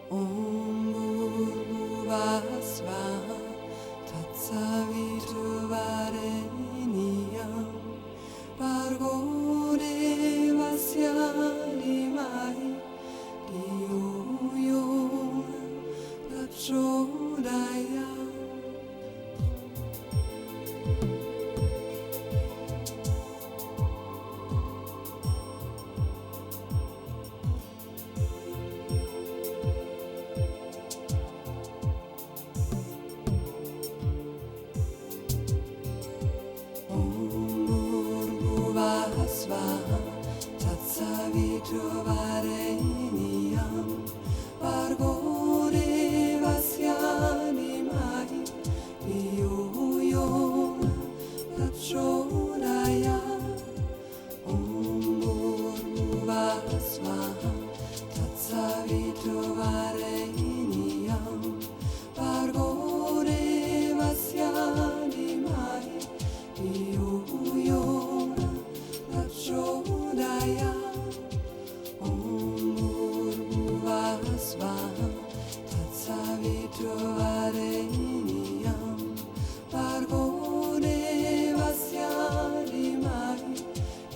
Om Bhurvasvaha Tatsaviturvarenyam Bhargo Devasya Dhimahi Dhiyo Yo Prachodayat. Svaha Tatsaviturvarenyam Bhargo Devasya Dhimahi Dhiyo Yo Prachodayat. Om Bhurvasvaha Svaha Tatsaviturvarenyam Bhargo Devasya Dhimahi Dhiyo Yo Prachodayat. Om Bhurvasvaha Tatsaviturvarenyam Bhargo Devasya Dhimahi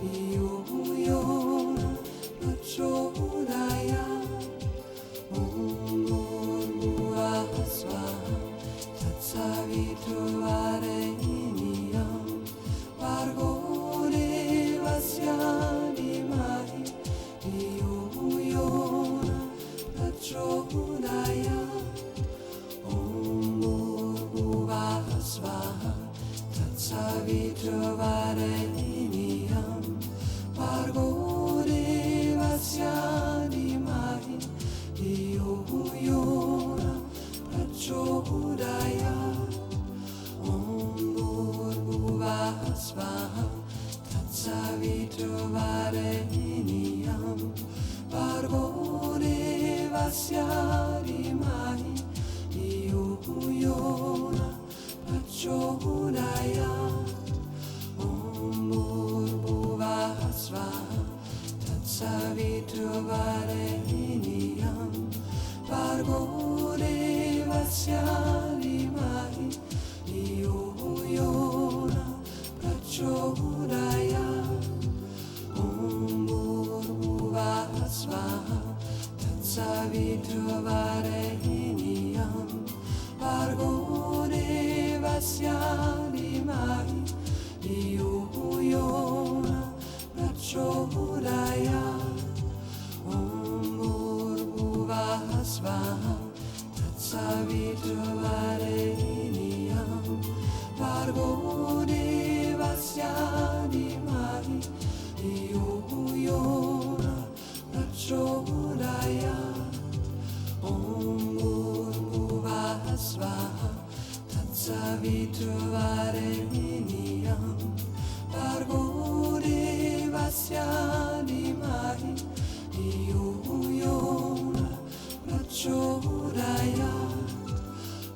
Dhiyo Yo Prachodayat. Om Bhurvasvaha Tatsaviturvarenyam Bhargo Devasya Dhimahi Dhiyo Yo Prachodayat. Om Bhurvasvaha Tatsaviturvarenyam Bhargo Devasya Dhimahi Dhiyo Yo Prachodayat. Om Bhurvasvaha Tatsaviturvarenyam Bhargo Devasya Dhimahi Dhiyo Yo Prachodayat. Om Bhurvasvaha Tatsaviturvarenyam Bhargo Devasya Dhimahi Dhiyo Yo Prachodayat. Om Bhurvasvaha Tatsaviturvarenyam Bhargo Devasya Dhimahi Dhiyo Yo Prachodayat. Om Bhurvasvaha Tatsaviturvarenyam Bhargo Devasya Dhimahi Dhiyo Yo Prachodayat. Om Bhurvasvaha Tatsaviturvarenyam Bhargo Devasya Dhimahi Dhiyo Yo Prachodayat.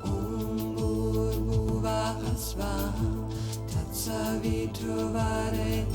Om Bhurvasvaha Tatsaviturvarenyam